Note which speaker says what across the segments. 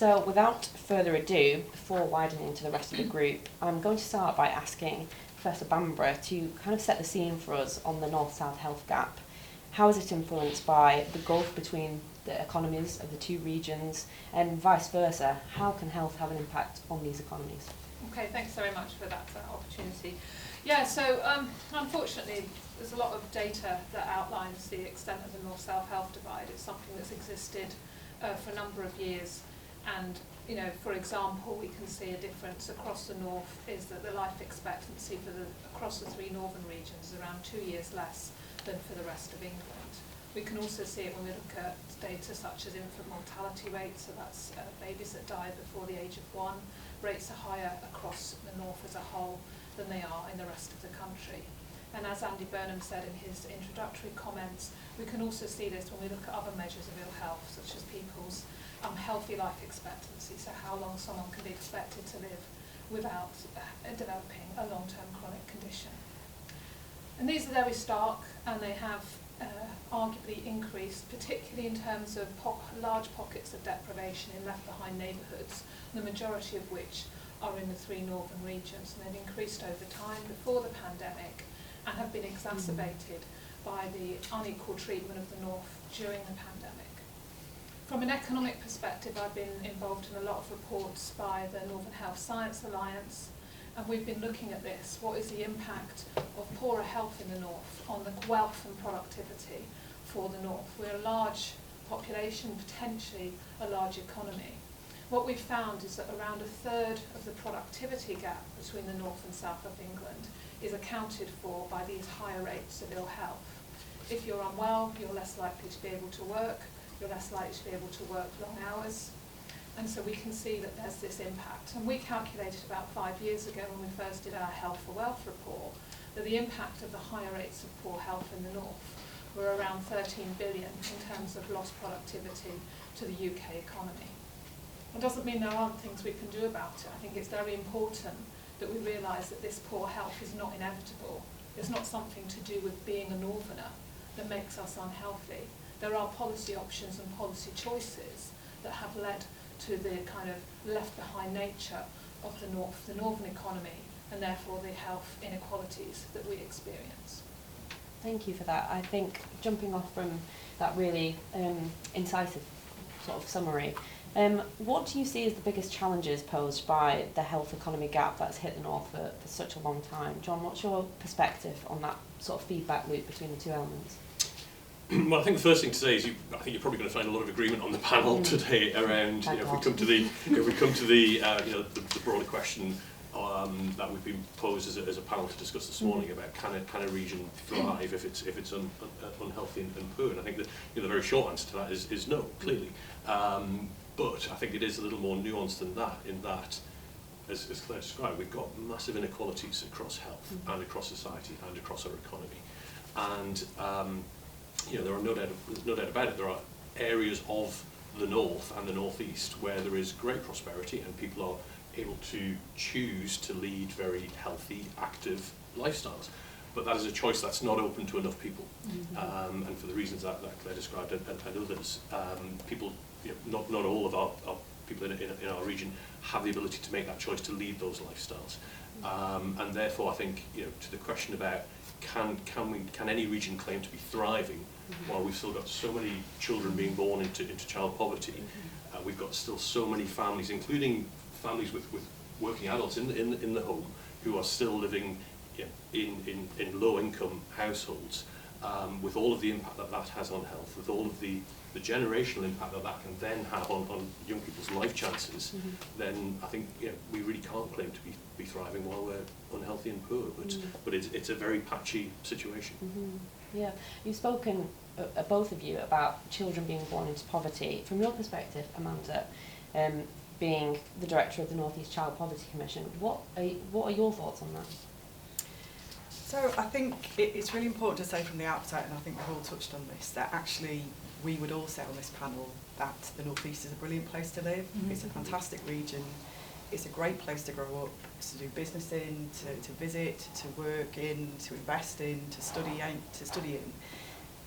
Speaker 1: So without further ado, before widening to the rest of the group, I'm going to start by asking Professor Bambra to kind of set the scene for us on the North-South health gap. How is it influenced by the gulf between the economies of the two regions, and vice versa? How can health have an impact on these economies?
Speaker 2: Okay, thanks very much for that opportunity. Yeah, so unfortunately, there's a lot of data that outlines the extent of the North-South health divide. It's something that's existed for a number of years, and for example, we can see a difference across the north is that the life expectancy across the three northern regions is around 2 years less than for the rest of England. We can also see it when we look at data such as infant mortality rates, so that's babies that die before the age of 1. Rates are higher across the north as a whole than they are in the rest of the country. And as Andy Burnham said in his introductory comments, we can also see this when we look at other measures of ill health, such as people's healthy life expectancy, so how long someone can be expected to live without developing a long-term chronic condition. And these are very stark, and they have arguably increased, particularly in terms of large pockets of deprivation in left-behind neighbourhoods, the majority of which are in the three northern regions, and they've increased over time before the pandemic and have been exacerbated by the unequal treatment of the north during the pandemic. From an economic perspective, I've been involved in a lot of reports by the Northern Health Science Alliance, and we've been looking at this. What is the impact of poorer health in the north on the wealth and productivity for the north? We're a large population, potentially a large economy. What we've found is that around a third of the productivity gap between the north and south of England is accounted for by these higher rates of ill health. If you're unwell, you're less likely to be able to work, you're less likely to be able to work long hours. And so we can see that there's this impact. And we calculated about 5 years ago when we first did our Health for Wealth report that the impact of the higher rates of poor health in the north were around 13 billion in terms of lost productivity to the UK economy. It doesn't mean there aren't things we can do about it. I think it's very important that we realise that this poor health is not inevitable. It's not something to do with being a northerner that makes us unhealthy. There are policy options and policy choices that have led to the kind of left-behind nature of the northern economy, and therefore the health inequalities that we experience.
Speaker 1: Thank you for that. I think jumping off from that really incisive sort of summary, what do you see as the biggest challenges posed by the health economy gap that's hit the north for such a long time? John, what's your perspective on that sort of feedback loop between the two elements?
Speaker 3: Well, I think the first thing to say is I think you're probably going to find a lot of agreement on the panel today around if we come to the broader question that we've been posed as a panel to discuss this morning about can a region thrive if it's unhealthy and poor. And I think that the very short answer to that is no, clearly. But I think it is a little more nuanced than that, in that, as Clare described, we've got massive inequalities across health and across society and across our economy. And there are no doubt about it, there are areas of the north and the northeast where there is great prosperity and people are able to choose to lead very healthy, active lifestyles. But that is a choice that's not open to enough people. And for the reasons that Clare described and others, people, not all of our people in our region have the ability to make that choice to lead those lifestyles. And therefore I think to the question about can any region claim to be thriving while we've still got so many children being born into child poverty, we've got still so many families, including families with working adults in the home, who are still living in low income households, with all of the impact that has on health, with all of the generational impact that can then have on young people's life chances, then I think we really can't claim to be thriving while we're unhealthy and poor. But it's a very patchy situation.
Speaker 1: Yeah, you've spoken, both of you, about children being born into poverty. From your perspective, Amanda, being the director of the North East Child Poverty Commission, what are your thoughts on that?
Speaker 4: So I think it's really important to say from the outset, and I think we've all touched on this, that actually we would all say on this panel that the North East is a brilliant place to live. It's a fantastic region. It's a great place to grow up, to do business in, to visit, to work in, to invest in, to study in.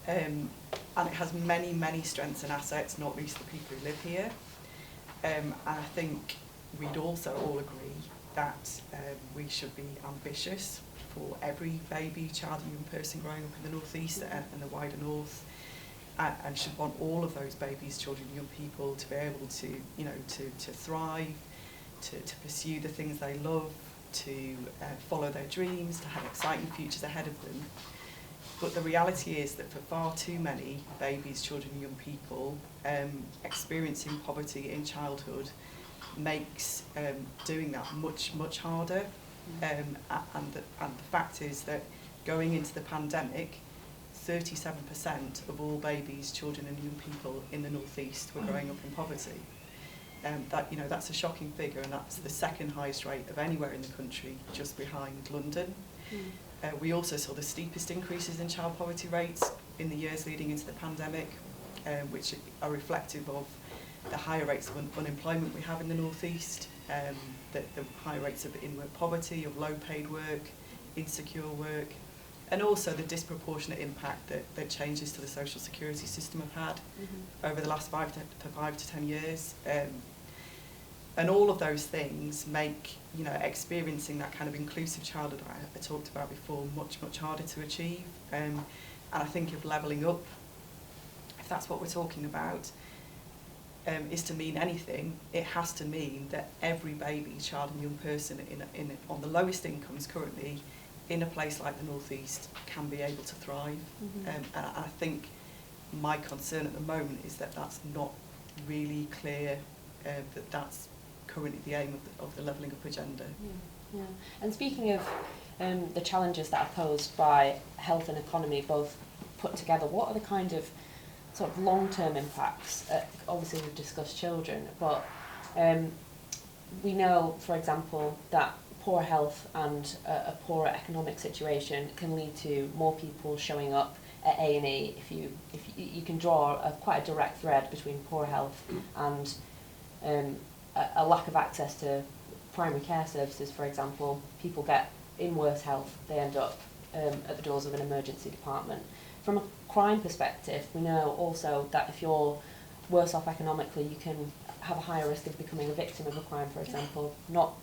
Speaker 4: And it has many, many strengths and assets, not least the people who live here. And I think we'd also all agree that we should be ambitious for every baby, child and young person growing up in the North East and the wider North, and should want all of those babies, children, young people to be able to, you know, to thrive, to pursue the things they love, to follow their dreams, to have exciting futures ahead of them. But the reality is that for far too many babies, children, young people, experiencing poverty in childhood makes doing that much harder. And the fact is that going into the pandemic, 37% of all babies, children and young people in the North East were growing up in poverty. That, you know, that's a shocking figure, and that's the second highest rate of anywhere in the country, just behind London. We also saw the steepest increases in child poverty rates in the years leading into the pandemic, which are reflective of the higher rates of unemployment we have in the North East, the high rates of in-work poverty, of low-paid work, insecure work, and also the disproportionate impact that changes to the social security system have had over the last 5 to 10 years. And all of those things make, you know, experiencing that kind of inclusive childhood I talked about before much harder to achieve. And I think if levelling up, if that's what we're talking about, is to mean anything, it has to mean that every baby, child and young person on the lowest incomes currently in a place like the North East can be able to thrive. And I think my concern at the moment is that that's not really clear, that that's currently the aim of the levelling up agenda.
Speaker 1: Yeah. And speaking of the challenges that are posed by health and economy both put together, what are the kind of sort of long-term impacts? Obviously we've discussed children, but we know, for example, that poor health and a poorer economic situation can lead to more people showing up at A&E. If you can draw quite a direct thread between poor health and a lack of access to primary care services, for example. People get in worse health, they end up at the doors of an emergency department. From a crime perspective, we know also that if you're worse off economically, you can have a higher risk of becoming a victim of a crime, for example. Not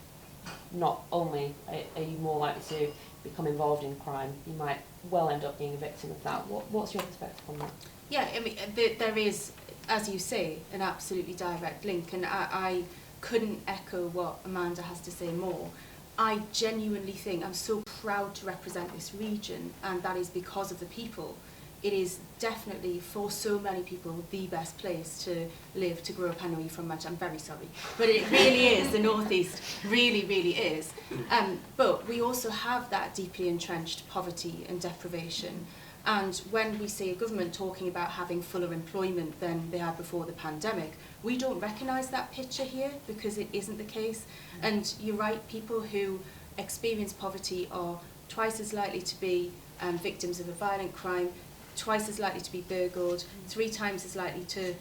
Speaker 1: only are you more likely to become involved in crime, you might well end up being a victim of that. What's your perspective on that?
Speaker 5: Yeah, I mean, there is, as you say, an absolutely direct link, and I couldn't echo what Amanda has to say more. I genuinely think I'm so proud to represent this region, and that is because of the people. It is definitely, for so many people, the best place to live, to grow up. I know you're from Manchester, I'm very sorry. But it really is, the North East really, really is. But we also have that deeply entrenched poverty and deprivation. And when we see a government talking about having fuller employment than they had before the pandemic, we don't recognise that picture here because it isn't the case. And you're right, people who experience poverty are twice as likely to be victims of a violent crime, twice as likely to be burgled, 3 times as likely to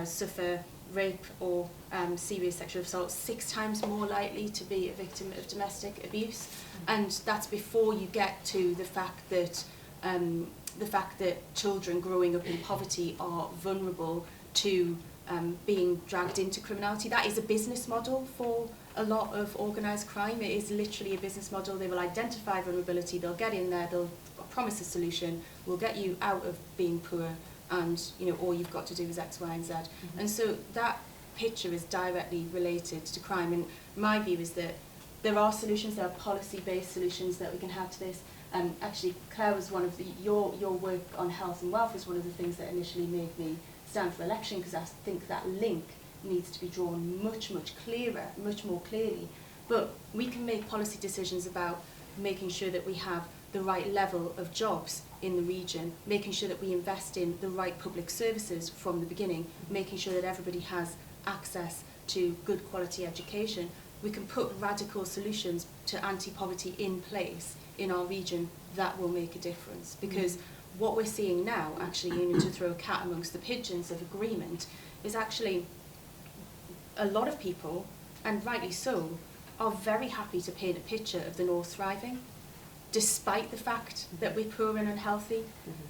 Speaker 5: suffer rape or serious sexual assault, 6 times more likely to be a victim of domestic abuse. And that's before you get to the fact that children growing up in poverty are vulnerable to being dragged into criminality. That is a business model for a lot of organised crime. It is literally a business model. They will identify vulnerability, they'll get in there, they'll promise a solution, will get you out of being poor, and all you've got to do is X, Y, and Z. And so that picture is directly related to crime. And my view is that there are solutions, there are policy-based solutions that we can have to this. Actually, Clare was one of your work on health and wealth was one of the things that initially made me stand for election, because I think that link needs to be drawn much clearer, much more clearly. But we can make policy decisions about making sure that we have the right level of jobs in the region, making sure that we invest in the right public services from the beginning, making sure that everybody has access to good quality education. We can put radical solutions to anti-poverty in place in our region that will make a difference. Because what we're seeing now, actually, to throw a cat amongst the pigeons of agreement, is actually a lot of people, and rightly so, are very happy to paint a picture of the North thriving, despite the fact that we're poor and unhealthy.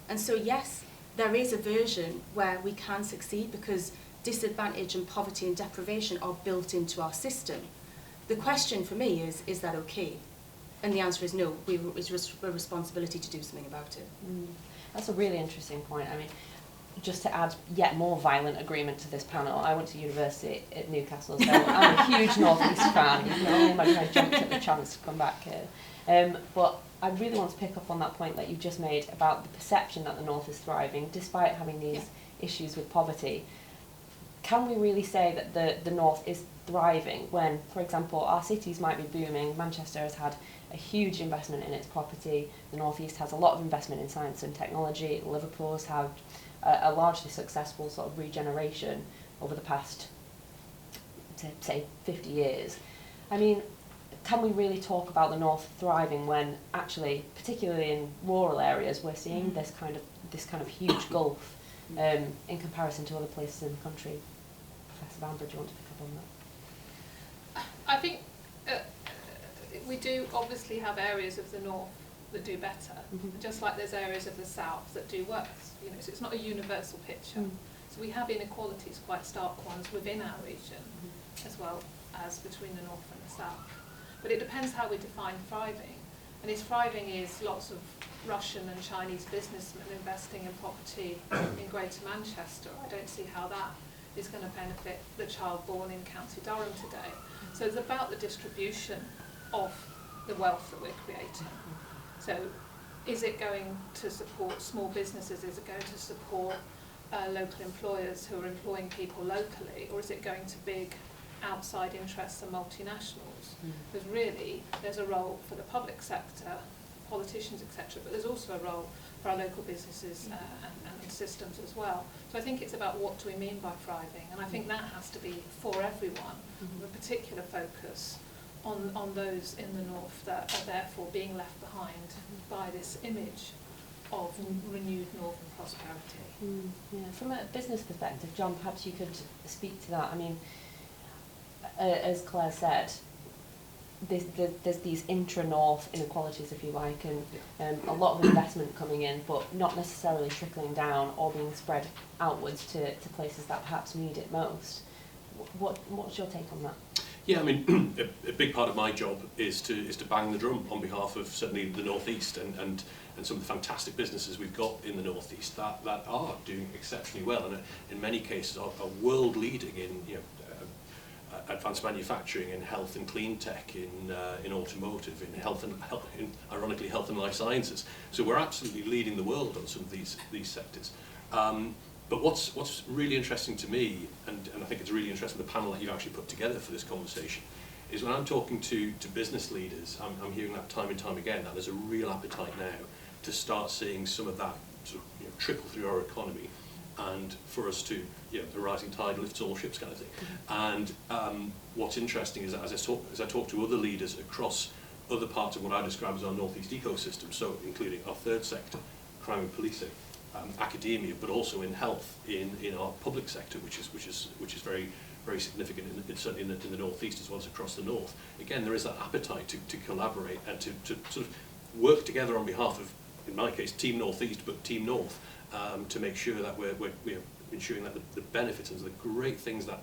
Speaker 5: And so yes, there is a version where we can succeed, because disadvantage and poverty and deprivation are built into our system. The question for me is that okay? And the answer is no. It's a responsibility to do something about it.
Speaker 1: That's a really interesting point. I mean, just to add yet more violent agreement to this panel, I went to university at Newcastle, so I'm a huge North East fan. You can only imagine I jumped at the chance to come back here. But I really want to pick up on that point that you just made about the perception that the North is thriving, despite having these issues with poverty. Can we really say that the North is thriving when, for example, our cities might be booming? Manchester has had a huge investment in its property. The North East has a lot of investment in science and technology. Liverpool's had a largely successful sort of regeneration over the past, say, 50 years. I mean, can we really talk about the North thriving when actually, particularly in rural areas, we're seeing this kind of huge gulf in comparison to other places in the country? Professor Bambra, do you want to pick up on that?
Speaker 2: I think we do obviously have areas of the North that do better, just like there's areas of the South that do worse. You know, so it's not a universal picture. So we have inequalities, quite stark ones, within our region, as well as between the North and the South. But it depends how we define thriving. And if thriving is lots of Russian and Chinese businessmen investing in property in Greater Manchester, I don't see how that is going to benefit the child born in County Durham today. So it's about the distribution of the wealth that we're creating. So is it going to support small businesses? Is it going to support local employers who are employing people locally? Or is it going to big outside interests and multinationals? Because really, there's a role for the public sector, politicians, etc., but there's also a role for our local businesses and systems as well. So I think it's about what do we mean by thriving, and I think that has to be for everyone, with a particular focus on those in the North that are therefore being left behind by this image of renewed northern prosperity.
Speaker 1: Yeah. From a business perspective, John, perhaps you could speak to that. I mean, as Claire said, there's these intra-North inequalities, if you like, and a lot of investment coming in, but not necessarily trickling down or being spread outwards to places that perhaps need it most. What's your take on that?
Speaker 3: Yeah, I mean, a big part of my job is to bang the drum on behalf of certainly the North East and some of the fantastic businesses we've got in the North East that are doing exceptionally well, and in many cases are world leading in advanced manufacturing, in health and clean tech, in automotive, in ironically health and life sciences. So we're absolutely leading the world on some of these sectors. But what's really interesting to me, and I think it's really interesting the panel that you've actually put together for this conversation, is when I'm talking to business leaders, I'm hearing that time and time again, that there's a real appetite now to start seeing some of that sort of, trickle through our economy, and for us to, the rising tide lifts all ships kind of thing. And what's interesting is that as I talk to other leaders across other parts of what I describe as our North East ecosystem, so including our third sector, crime and policing, academia, but also in health, in our public sector, which is very, very significant, certainly in the North East as well as across the North. Again, there is that appetite to collaborate and to sort of work together on behalf of, in my case, Team North East, but Team North, to make sure that we're ensuring that the benefits and the great things that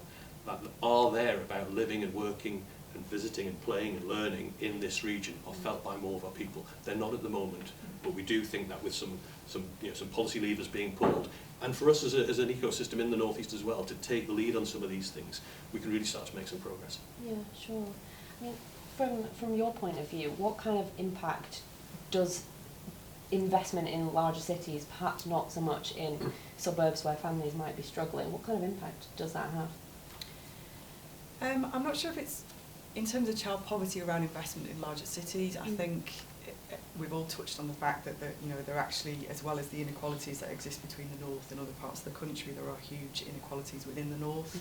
Speaker 3: are there about living and working and visiting and playing and learning in this region are felt by more of our people. They're not at the moment, but we do think that with some policy levers being pulled, and for us as an ecosystem in the North East as well, to take the lead on some of these things, we can really start to make some progress.
Speaker 1: Yeah, sure. I mean, from your point of view, what kind of impact does investment in larger cities, perhaps not so much in suburbs where families might be struggling, what kind of impact does that have?
Speaker 4: I'm not sure if it's in terms of child poverty around investment in larger cities. I think we've all touched on the fact that there are actually, as well as the inequalities that exist between the North and other parts of the country, there are huge inequalities within the North,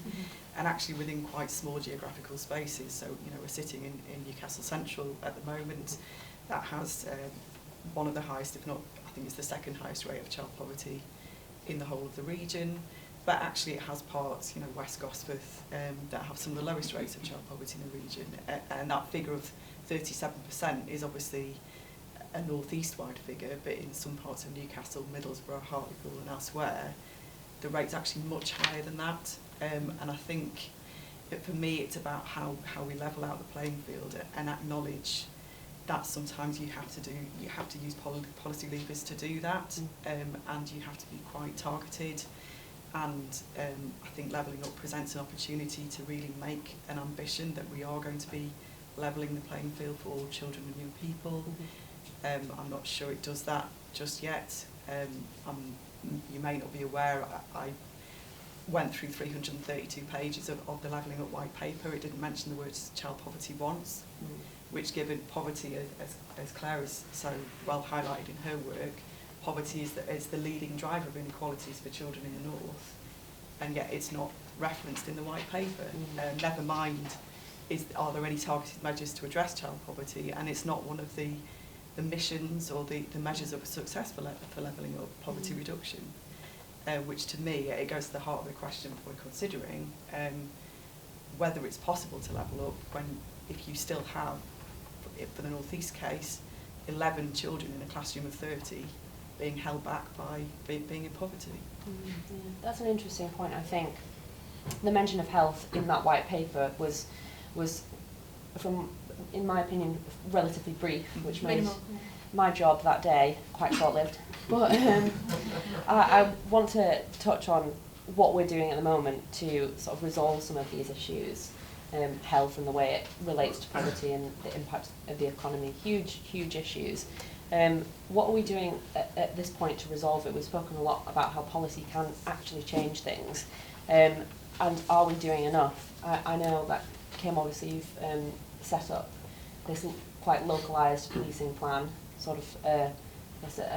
Speaker 4: and actually within quite small geographical spaces. So we're sitting in Newcastle Central at the moment, that has one of the highest, if not, I think it's the second highest rate of child poverty in the whole of the region. But actually it has parts, West Gosforth, that have some of the lowest rates of child poverty in the region. And that figure of 37% is obviously a northeast-wide figure, but in some parts of Newcastle, Middlesbrough, Hartlepool and elsewhere, the rate's actually much higher than that. And I think for me it's about how we level out the playing field and acknowledge that sometimes you have to use policy levers to do that, and you have to be quite targeted. And I think levelling up presents an opportunity to really make an ambition that we are going to be levelling the playing field for all children and young people. I'm not sure it does that just yet. You may not be aware, I went through 332 pages of the Levelling Up white paper. It didn't mention the words child poverty once, which, given poverty, as Clare has so well highlighted in her work, poverty is the leading driver of inequalities for children in the North, and yet it's not referenced in the white paper. Never mind, are there any targeted measures to address child poverty? And it's not one of the missions or the measures of success for levelling up poverty reduction, which to me, it goes to the heart of the question we're considering, whether it's possible to level up if you still have, for the North East case, 11 children in a classroom of 30 being held back by being in poverty.
Speaker 1: That's an interesting point. I think the mention of health in that white paper was from, in my opinion, relatively brief, which made my job that day quite short-lived. But I want to touch on what we're doing at the moment to sort of resolve some of these issues, health and the way it relates to poverty and the impact of the economy, huge issues. What are we doing at this point to resolve it? We've spoken a lot about how policy can actually change things, and are we doing enough? I know that, Kim, obviously you've set up this quite localised policing plan, sort of a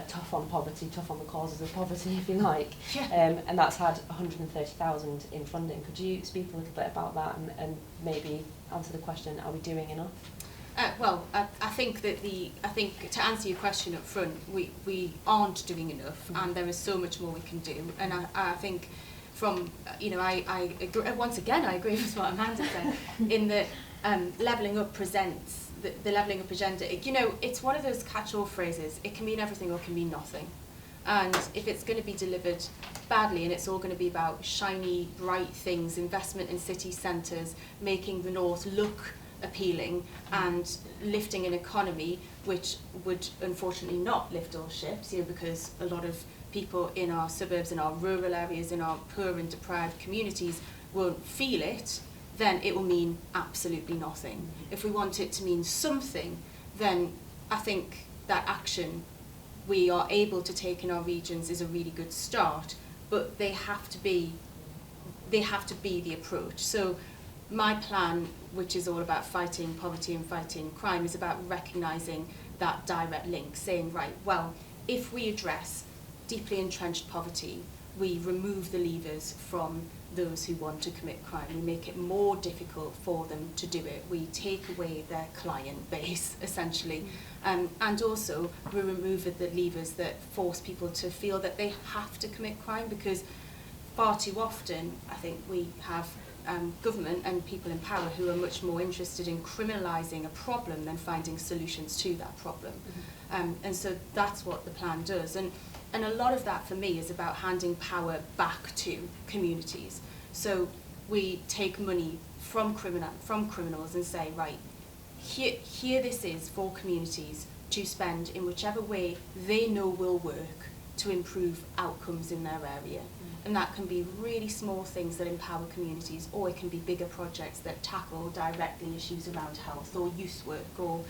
Speaker 1: tough on poverty, tough on the causes of poverty, if you like, and that's had 130,000 in funding. Could you speak a little bit about that and maybe answer the question, are we doing enough?
Speaker 5: Well, I think to answer your question up front, we aren't doing enough, and there is so much more we can do. And I think from, I agree, once again, I agree with what Amanda said, in that levelling up presents the levelling up agenda. It's one of those catch-all phrases. It can mean everything or it can mean nothing. And if it's going to be delivered badly and it's all going to be about shiny, bright things, investment in city centres, making the North look appealing and lifting an economy which would unfortunately not lift all ships, because a lot of people in our suburbs, in our rural areas, in our poor and deprived communities won't feel it, then it will mean absolutely nothing. If we want it to mean something, then I think that action we are able to take in our regions is a really good start, but they have to be the approach. So my plan, which is all about fighting poverty and fighting crime, is about recognising that direct link, saying, right, well, if we address deeply entrenched poverty, we remove the levers from those who want to commit crime. We make it more difficult for them to do it. We take away their client base, essentially. And also, we remove the levers that force people to feel that they have to commit crime, because far too often, I think we have government and people in power who are much more interested in criminalising a problem than finding solutions to that problem. And so that's what the plan does. And a lot of that for me is about handing power back to communities. So we take money from criminals and say, right, here this is for communities to spend in whichever way they know will work to improve outcomes in their area. And that can be really small things that empower communities, or it can be bigger projects that tackle directly issues around health or youth work or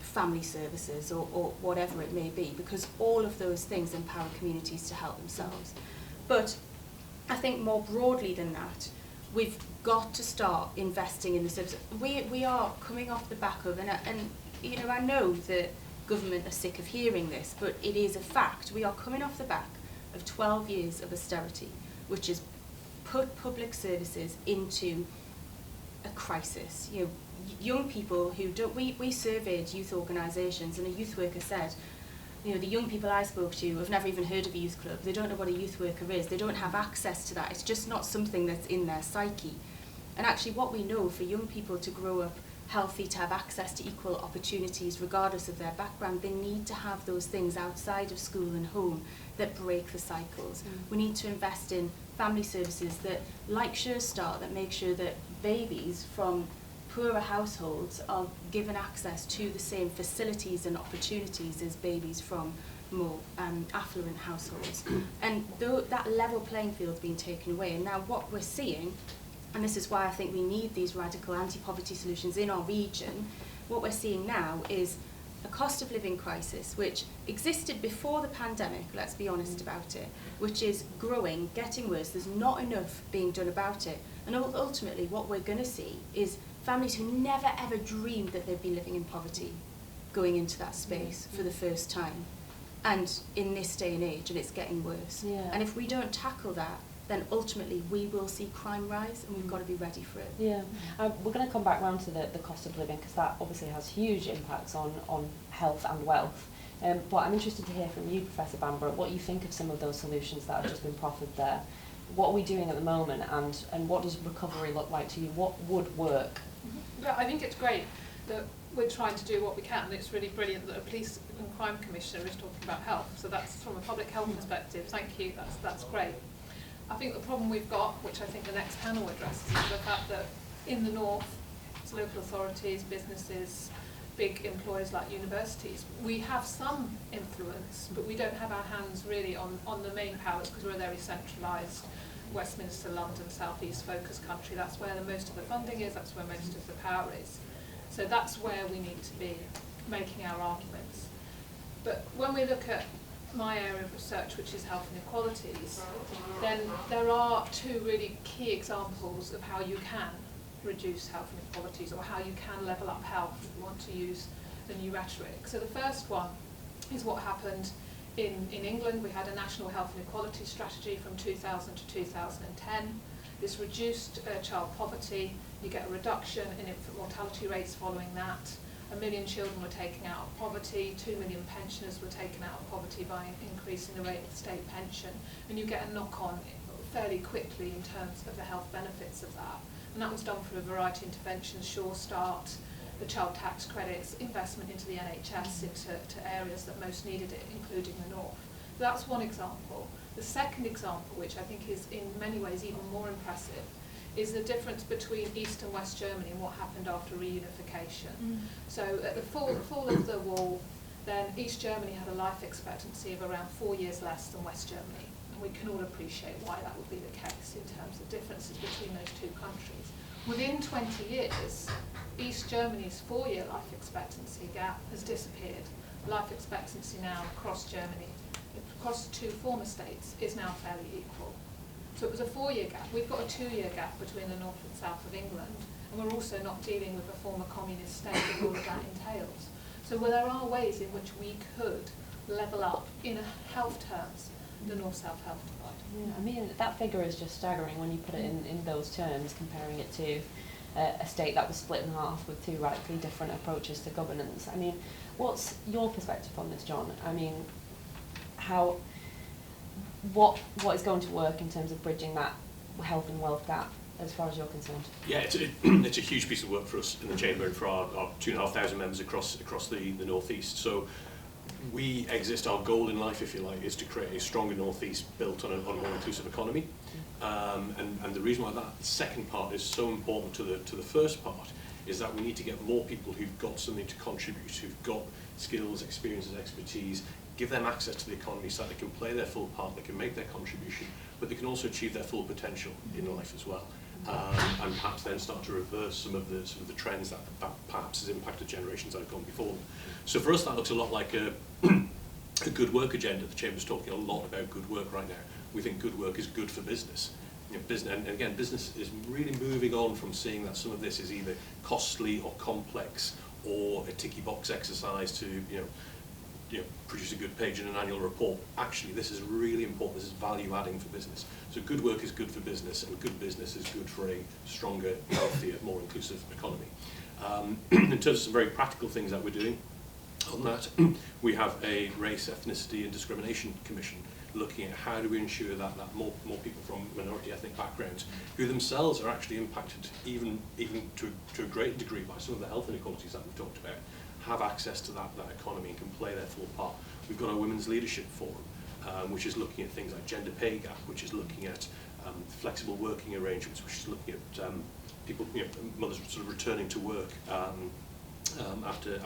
Speaker 5: family services or whatever it may be, because all of those things empower communities to help themselves. But I think more broadly than that, we've got to start investing in the services. We are coming off the back of, and I know that government are sick of hearing this, but it is a fact. We are coming off the back of 12 years of austerity, which has put public services into a crisis. Young people who don't, we surveyed youth organisations, and a youth worker said, the young people I spoke to have never even heard of a youth club. They don't know what a youth worker is. They don't have access to that. It's just not something that's in their psyche. And actually what we know, for young people to grow up healthy, to have access to equal opportunities regardless of their background, they need to have those things outside of school and home that break the cycles. We need to invest in family services that, like Sure Start, that make sure that babies from poorer households are given access to the same facilities and opportunities as babies from more affluent households. And that level playing field's been taken away. And now what we're seeing, and this is why I think we need these radical anti-poverty solutions in our region, what we're seeing now is a cost of living crisis, which existed before the pandemic, let's be honest about it, which is growing, getting worse, there's not enough being done about it. And ultimately what we're going to see is families who never ever dreamed that they'd be living in poverty going into that space for the first time. And in this day and age, and it's getting worse.
Speaker 1: Yeah.
Speaker 5: And if we don't tackle that, then ultimately we will see crime rise, and we've got to be ready for it.
Speaker 1: Yeah, we're going to come back round to the cost of living, because that obviously has huge impacts on health and wealth. But I'm interested to hear from you, Professor Bambra, what you think of some of those solutions that have just been proffered there. What are we doing at the moment, and what does recovery look like to you? What would work?
Speaker 2: Yeah, I think it's great that we're trying to do what we can. It's really brilliant that a police and crime commissioner is talking about health. So that's from a public health perspective. Thank you. That's great. I think the problem we've got, which I think the next panel addresses, is the fact that in the north, it's local authorities, businesses, big employers like universities, we have some influence, but we don't have our hands really on the main powers, because we're a very centralised Westminster, London, South East focused country. That's where most of the funding is, that's where most of the power is. So that's where we need to be making our arguments. But when we look at my area of research, which is health inequalities, then there are two really key examples of how you can reduce health inequalities, or how you can level up health, if you want to use the new rhetoric. So the first one is what happened in England. We had a national health inequality strategy from 2000 to 2010. This reduced child poverty. You get a reduction in infant mortality rates following that. 1 million children were taken out of poverty, 2 million pensioners were taken out of poverty by increasing the rate of the state pension, and you get a knock-on fairly quickly in terms of the health benefits of that. And that was done through a variety of interventions: Sure Start, the child tax credits, investment into the NHS, into areas that most needed it, including the north. So that's one example. The second example, which I think is in many ways even more impressive, is the difference between East and West Germany and what happened after reunification. So at the fall of the wall, then East Germany had a life expectancy of around 4 years less than West Germany. And we can all appreciate why that would be the case in terms of differences between those two countries. Within 20 years, East Germany's 4-year life expectancy gap has disappeared. Life expectancy now across Germany, across the two former states, is now fairly equal. So it was a 4-year gap. We've got a 2-year gap between the north and south of England, and we're also not dealing with a former communist state and all of that entails. So there are ways in which we could level up, in health terms, the north-south health divide.
Speaker 1: Yeah, I mean, that figure is just staggering when you put it in those terms, comparing it to a state that was split in half with two radically different approaches to governance. I mean, what's your perspective on this, John? I mean, what is going to work in terms of bridging that health and wealth gap, as far as you're concerned?
Speaker 3: Yeah, it's a huge piece of work for us in the Chamber and for our 2,500 members across the North East. So we exist, our goal in life, if you like, is to create a stronger North East built on a more inclusive economy. And the reason why that second part is so important to the first part is that we need to get more people who've got something to contribute, who've got skills, experiences, expertise, give them access to the economy so that they can play their full part, they can make their contribution, but they can also achieve their full potential in life as well. And perhaps then start to reverse some of the trends that perhaps has impacted generations that have gone before them. So for us, that looks a lot like a good work agenda. The Chamber's talking a lot about good work right now. We think good work is good for business. You know, business, and again, business is really moving on from seeing that some of this is either costly or complex or a ticky box exercise to produce a good page in an annual report. Actually, this is really important. This is value adding for business. So good work is good for business, and good business is good for a stronger, healthier, more inclusive economy. In terms of some very practical things that we're doing on that, we have a race, ethnicity and discrimination commission looking at how do we ensure that more people from minority ethnic backgrounds who themselves are actually impacted even to a great degree by some of the health inequalities that we've talked about, have access to that economy and can play their full part. We've got a Women's Leadership Forum, which is looking at things like gender pay gap, which is looking at flexible working arrangements, which is looking at people, mothers sort of returning to work after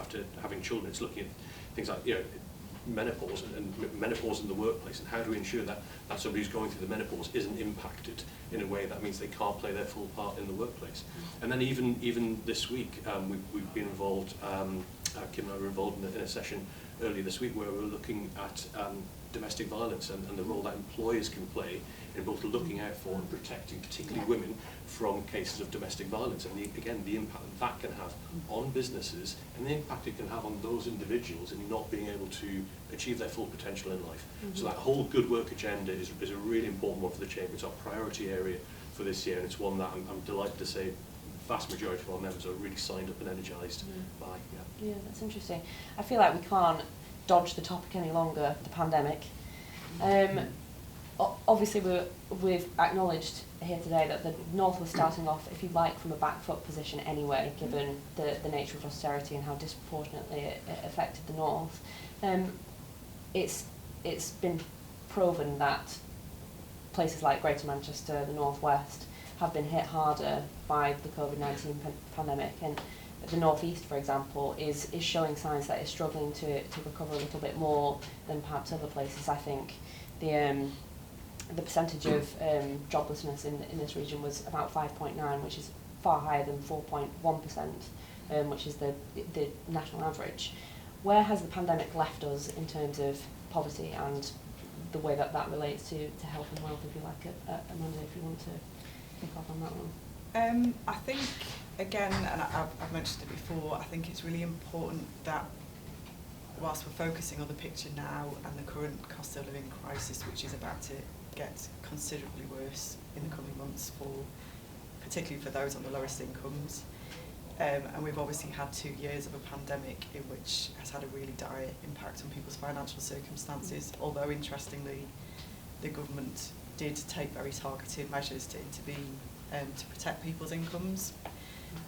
Speaker 3: having children. It's looking at things like menopause and menopause in the workplace, and how do we ensure that somebody who's going through the menopause isn't impacted in a way that means they can't play their full part in the workplace. And then even this week, we've been involved, Kim and I were involved in a session earlier this week where we're looking at domestic violence and the role that employers can play in both looking out for and protecting particularly women from cases of domestic violence, and the impact that can have on businesses and the impact it can have on those individuals in not being able to achieve their full potential in life. So that whole good work agenda is a really important one for the Chamber. It's our priority area for this year, and it's one that I'm delighted to say the vast majority of our members are really signed up and energised by.
Speaker 1: Yeah, that's interesting. I feel like we can't dodge the topic any longer, the pandemic. Obviously we've acknowledged here today that the North was starting off, if you like, from a back foot position anyway, given the nature of austerity and how disproportionately it affected the North. It's been proven that places like Greater Manchester, the North West, have been hit harder by the COVID-19 pandemic, and the North East, for example, is showing signs that it's struggling to recover a little bit more than perhaps other places. I think the percentage of joblessness in this region was about 5.9, which is far higher than 4.1%, which is the national average. Where has the pandemic left us in terms of poverty and the way that relates to health and wealth, if you like? Amanda, if you want to pick up on that one.
Speaker 4: I think, again, and I've mentioned it before, I think it's really important that whilst we're focusing on the picture now and the current cost of living crisis, which is about to get considerably worse in the coming months, particularly for those on the lowest incomes, and we've obviously had 2 years of a pandemic in which has had a really dire impact on people's financial circumstances, although interestingly the government did take very targeted measures to intervene to protect people's incomes,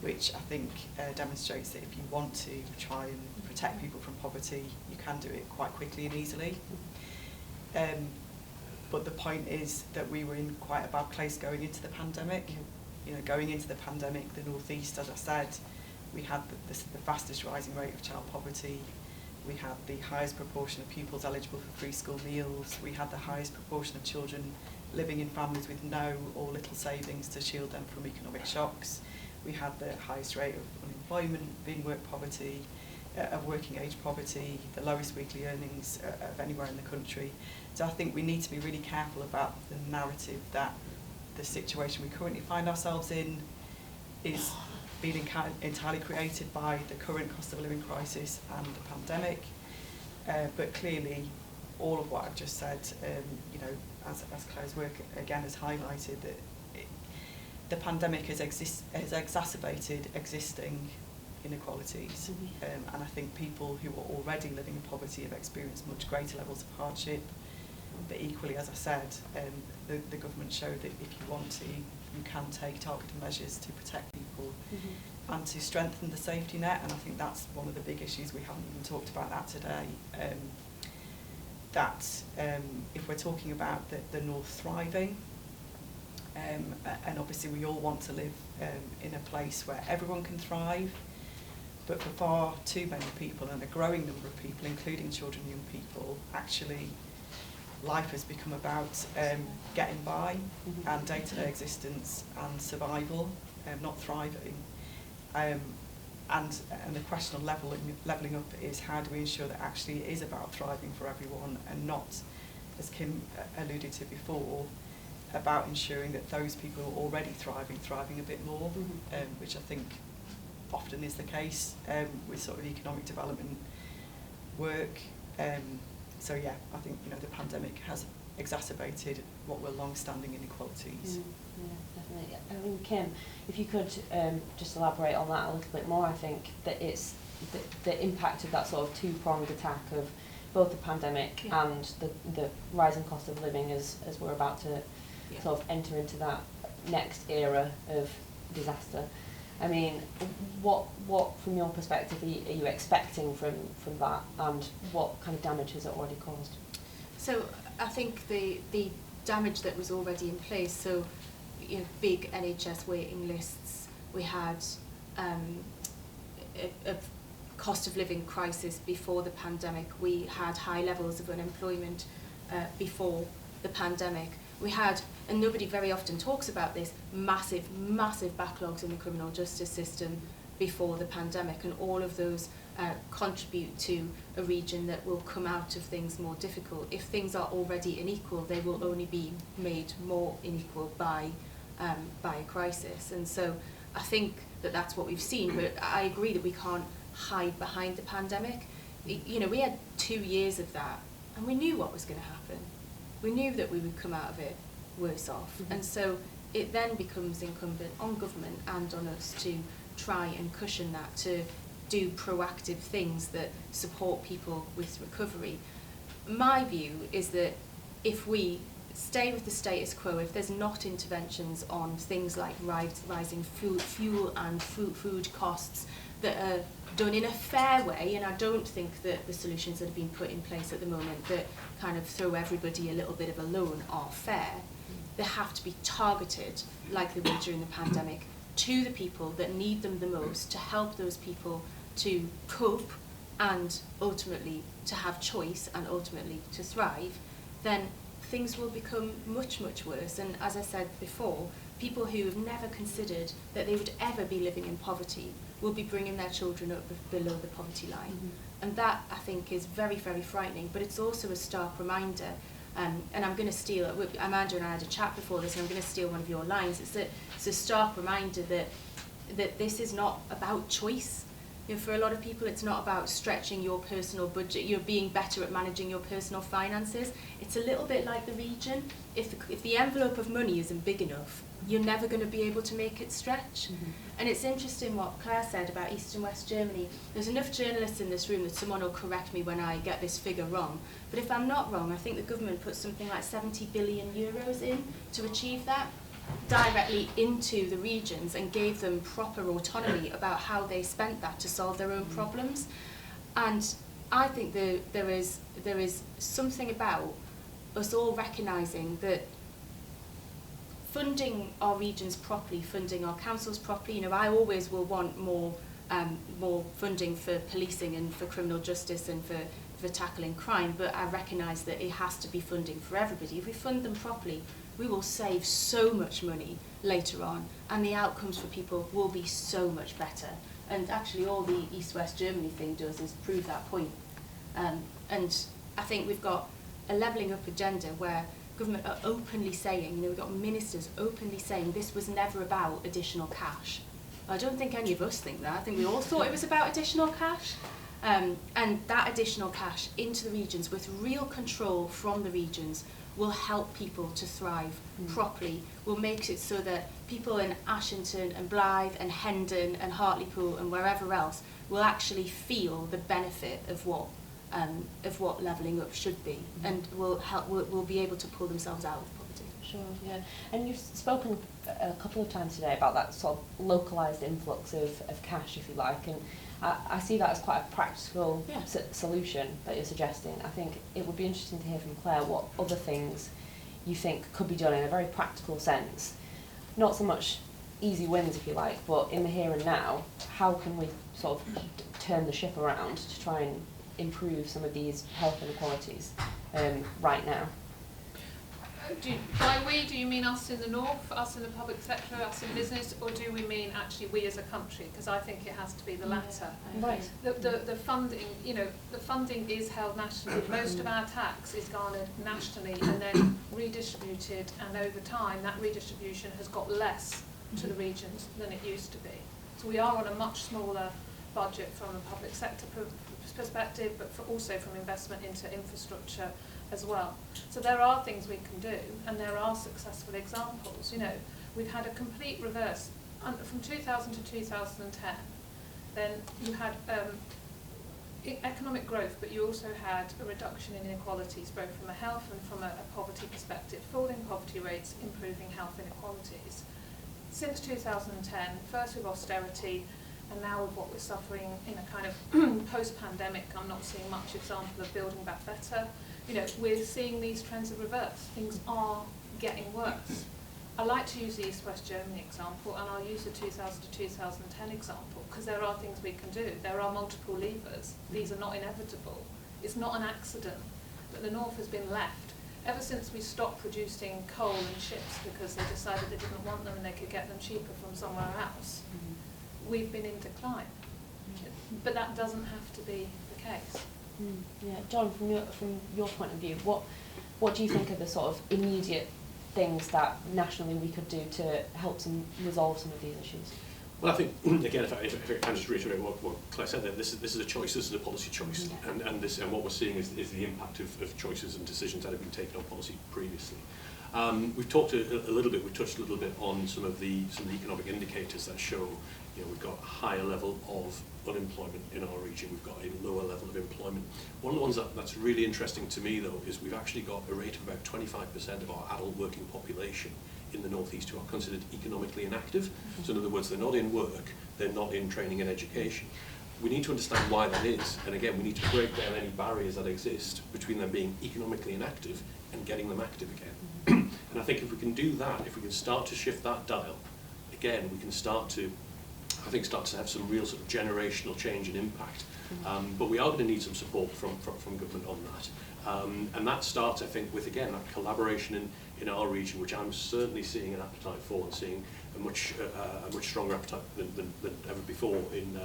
Speaker 4: which I think demonstrates that if you want to try and protect people from poverty, you can do it quite quickly and easily. But the point is that we were in quite a bad place going into the pandemic. Going into the pandemic, the North East, as I said, we had the fastest rising rate of child poverty. We had the highest proportion of pupils eligible for free school meals. We had the highest proportion of children living in families with no or little savings to shield them from economic shocks. We had the highest rate of unemployment, being work poverty, of working age poverty, the lowest weekly earnings of anywhere in the country. So I think we need to be really careful about the narrative that the situation we currently find ourselves in is being entirely created by the current cost of living crisis and the pandemic. But clearly, all of what I've just said, as Clare's work again has highlighted, that the pandemic has exacerbated existing inequalities, and I think people who are already living in poverty have experienced much greater levels of hardship. But equally, as I said, the government showed that if you want to, you can take targeted measures to protect people and to strengthen the safety net, and I think that's one of the big issues. We haven't even talked about that today. If we're talking about the North thriving, and obviously we all want to live in a place where everyone can thrive, but for far too many people, and a growing number of people, including children and young people, actually life has become about getting by and day-to-day existence and survival, not thriving. And the question of levelling up is, how do we ensure that actually it is about thriving for everyone and not, as Kim alluded to before, about ensuring that those people who are already thriving a bit more, which I think often is the case with sort of economic development work. So yeah, I think the pandemic has exacerbated what were long-standing inequalities.
Speaker 1: Yeah, definitely. I mean, Kim, if you could just elaborate on that a little bit more. I think that it's the impact of that sort of two-pronged attack of both the pandemic and the rising cost of living as we're about to sort of enter into that next era of disaster. I mean, what from your perspective are you expecting from that, and what kind of damage has it already caused?
Speaker 5: So I think the damage that was already in place. So, you know, big NHS waiting lists. We had a cost of living crisis before the pandemic. We had high levels of unemployment before the pandemic. We had, and nobody very often talks about this, massive backlogs in the criminal justice system before the pandemic, and all of those contribute to a region that will come out of things more difficult. If things are already unequal, they will only be made more unequal by a crisis. And so I think that that's what we've seen, but I agree that we can't hide behind the pandemic. You know, we had 2 years of that, and we knew what was going to happen. We knew that we would come out of it worse off. And so it then becomes incumbent on government and on us to try and cushion that, to do proactive things that support people with recovery. My view is that if we stay with the status quo, if there's not interventions on things like rising fuel and food costs that are done in a fair way, and I don't think that the solutions that have been put in place at the moment that kind of throw everybody a little bit of a loan are fair. They have to be targeted, like they were during the pandemic, to the people that need them the most, to help those people to cope and ultimately to have choice and ultimately to thrive. Then things will become much worse. And as I said before, people who have never considered that they would ever be living in poverty will be bringing their children up below the poverty line. And that, I think, is very frightening, but it's also a stark reminder. And I'm going to steal, Amanda and I had a chat before this, and I'm going to steal one of your lines. It's a stark reminder that this is not about choice. You know, for a lot of people, it's not about stretching your personal budget, you're being better at managing your personal finances. It's a little bit like the region. If the envelope of money isn't big enough, you're never going to be able to make it stretch. And it's interesting what Clare said about East and West Germany. There's enough journalists in this room that someone will correct me when I get this figure wrong. But if I'm not wrong, I think the government put something like 70 billion euros in to achieve that, directly into the regions, and gave them proper autonomy about how they spent that to solve their own problems. And I think there is something about us all recognising that funding our regions properly, funding our councils properly, you know, I always will want more funding for policing and for criminal justice and for tackling crime, but I recognise that it has to be funding for everybody. If we fund them properly, we will save so much money later on, and the outcomes for people will be so much better. And actually all the East-West Germany thing does is prove that point. And I think we've got a levelling up agenda where government are openly saying, you know, we've got ministers openly saying this was never about additional cash. I don't think any of us think that. I think we all thought it was about additional cash. And that additional cash into the regions with real control from the regions will help people to thrive properly, will make it so that people in Ashington and Blythe and Hendon and Hartlepool and wherever else will actually feel the benefit of what levelling up should be, and will be able to pull themselves out of poverty.
Speaker 1: Sure, yeah. And you've spoken a couple of times today about that sort of localised influx of cash, if you like, and I see that as quite a practical solution that you're suggesting. I think it would be interesting to hear from Clare what other things you think could be done in a very practical sense. Not so much easy wins, if you like, but in the here and now, how can we sort of turn the ship around to try and improve some of these health inequalities right now?
Speaker 2: By we, do you mean us in the north, us in the public sector, us in business, or do we mean actually we as a country? Because I think it has to be the latter.
Speaker 1: Right.
Speaker 2: The funding, you know, the funding is held nationally. Most of our tax is garnered nationally and then redistributed, and over time that redistribution has got less to the regions than it used to be. So we are on a much smaller budget from a public sector perspective, but also from investment into infrastructure as well. So there are things we can do, and there are successful examples. You know, we've had a complete reverse from 2000 to 2010. Then you had economic growth, but you also had a reduction in inequalities, both from a health and from a poverty perspective. Falling poverty rates, improving health inequalities. Since 2010, first with austerity, and now with what we're suffering in a kind of post-pandemic, I'm not seeing much example of building back better. you know, we're seeing these trends of reverse. Things are getting worse. I like to use the East-West Germany example, and I'll use the 2000 to 2010 example, because there are things we can do. There are multiple levers. These are not inevitable. It's not an accident that the North has been left. Ever since we stopped producing coal and ships because they decided they didn't want them and they could get them cheaper from somewhere else, we've been in decline. But that doesn't have to be the case.
Speaker 1: Yeah, John, from your point of view, what do you think are the sort of immediate things that nationally we could do to help resolve some of these issues?
Speaker 3: Well, I think, again, if I can just reiterate what Claire said there, this is a choice, this is a policy choice, and what we're seeing is the impact of choices and decisions that have been taken on policy previously. We've talked a little bit, we've touched a little bit on some of the economic indicators that show, you know, we've got a higher level of unemployment in our region, we've got a lower level of employment. One of the ones that's really interesting to me, though, is we've actually got a rate of about 25% of our adult working population in the North East who are considered economically inactive. So in other words, they're not in work, they're not in training and education. We need to understand why that is, and again, we need to break down any barriers that exist between them being economically inactive and getting them active again. And I think if we can do that, if we can start to shift that dial, again, we can start to have some real sort of generational change and impact. But we are going to need some support from government on that. And that starts, I think, with, again, that collaboration in our region, which I'm certainly seeing an appetite for, and seeing a much stronger appetite than ever before in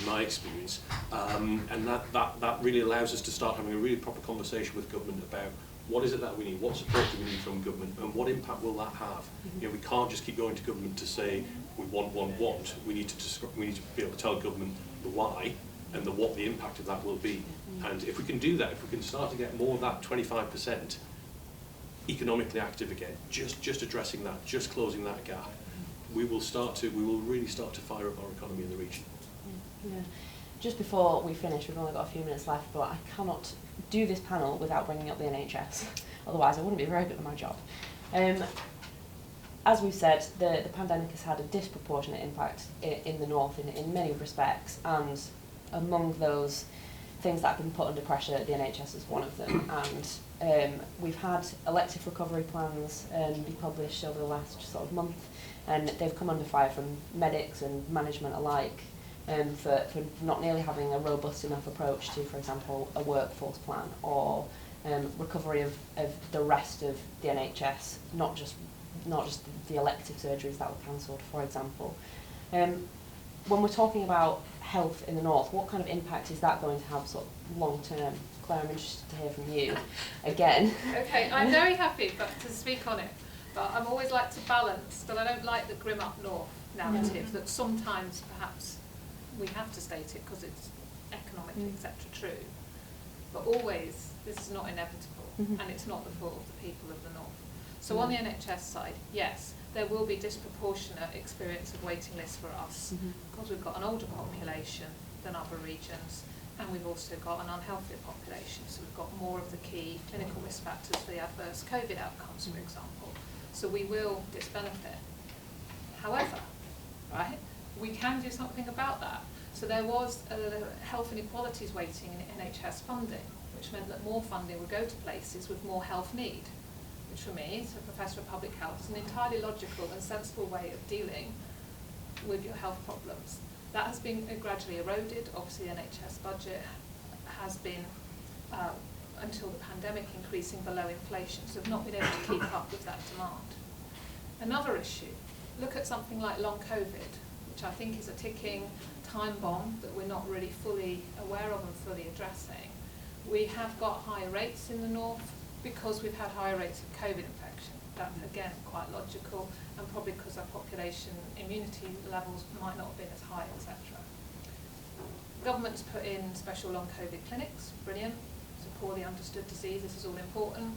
Speaker 3: my experience. And that really allows us to start having a really proper conversation with government about what is it that we need, what support do we need from government, and what impact will that have? You know, we can't just keep going to government to say we want. We need to be able to tell government the why and what the impact of that will be. And if we can do that, if we can start to get more of that 25% economically active again, just addressing that, just closing that gap, we will really start to fire up our economy in the region.
Speaker 1: Yeah. Just before we finish, we've only got a few minutes left, but I cannot do this panel without bringing up the NHS. Otherwise, I wouldn't be very good at my job. As we've said, the pandemic has had a disproportionate impact in the North in many respects, and among those things that have been put under pressure, the NHS is one of them. And we've had elective recovery plans be published over the last sort of month, and they've come under fire from medics and management alike. For not nearly having a robust enough approach to, for example, a workforce plan or recovery of the rest of the NHS, not just the elective surgeries that were cancelled, for example. When we're talking about health in the North, what kind of impact is that going to have sort of long term? Clare, I'm interested to hear from you again.
Speaker 2: Okay, I'm very happy to speak on it, but I'm always like to balance that I don't like the grim up north narrative that sometimes perhaps we have to state it because it's economically, etc. true. But always, this is not inevitable, and it's not the fault of the people of the North. So on the NHS side, yes, there will be disproportionate experience of waiting lists for us because we've got an older population than other regions, and we've also got an unhealthier population. So we've got more of the key clinical risk factors for the adverse COVID outcomes, for example. So we will disbenefit. However, right, we can do something about that. So there was a health inequalities weighting in NHS funding, which meant that more funding would go to places with more health need, which for me, as a professor of public health, is an entirely logical and sensible way of dealing with your health problems. That has been gradually eroded. Obviously, the NHS budget has been, until the pandemic, increasing below inflation, so we've not been able to keep up with that demand. Another issue, look at something like long COVID, which I think is a ticking time bomb that we're not really fully aware of and fully addressing. We have got higher rates in the North because we've had higher rates of COVID infection. That's, again, quite logical, and probably because our population immunity levels might not have been as high, etc. Government's put in special long COVID clinics, brilliant. It's a poorly understood disease, this is all important.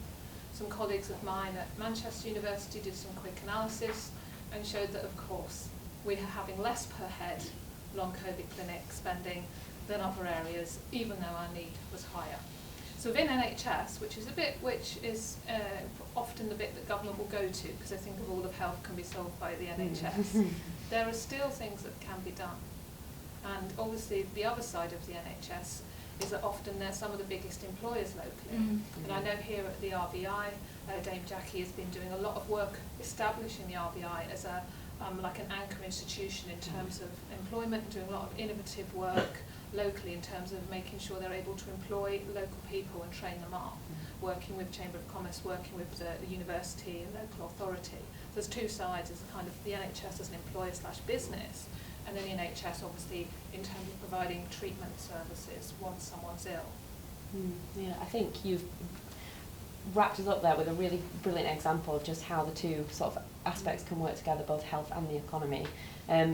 Speaker 2: Some colleagues of mine at Manchester University did some quick analysis and showed that, of course, we are having less per head long COVID clinic spending than other areas, even though our need was higher. So within NHS, which is often the bit that government will go to, because they think of all of health can be solved by the NHS, there are still things that can be done. And obviously the other side of the NHS is that often they're some of the biggest employers locally. And I know here at the RBI, Dame Jackie has been doing a lot of work establishing the RBI as a like an anchor institution in terms of employment, doing a lot of innovative work locally in terms of making sure they're able to employ local people and train them up, working with Chamber of Commerce, working with the university and local authority. So there's two sides, there's kind of the NHS as an employer/business, and then the NHS obviously in terms of providing treatment services once someone's ill.
Speaker 1: Yeah, I think you've wrapped us up there with a really brilliant example of just how the two sort of aspects can work together, both health and the economy.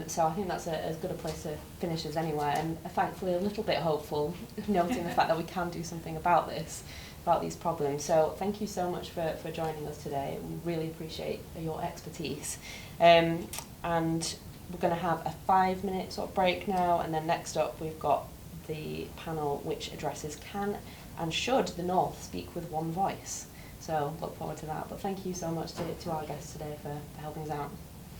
Speaker 1: So I think that's as good a place to finish as anywhere, and thankfully a little bit hopeful, noting the fact that we can do something about these problems. So thank you so much for joining us today. We really appreciate your expertise. And we're going to have a 5-minute sort of break now, and then next up we've got the panel which addresses can and should the North speak with one voice. So look forward to that. But thank you so much to our guests today for helping us out.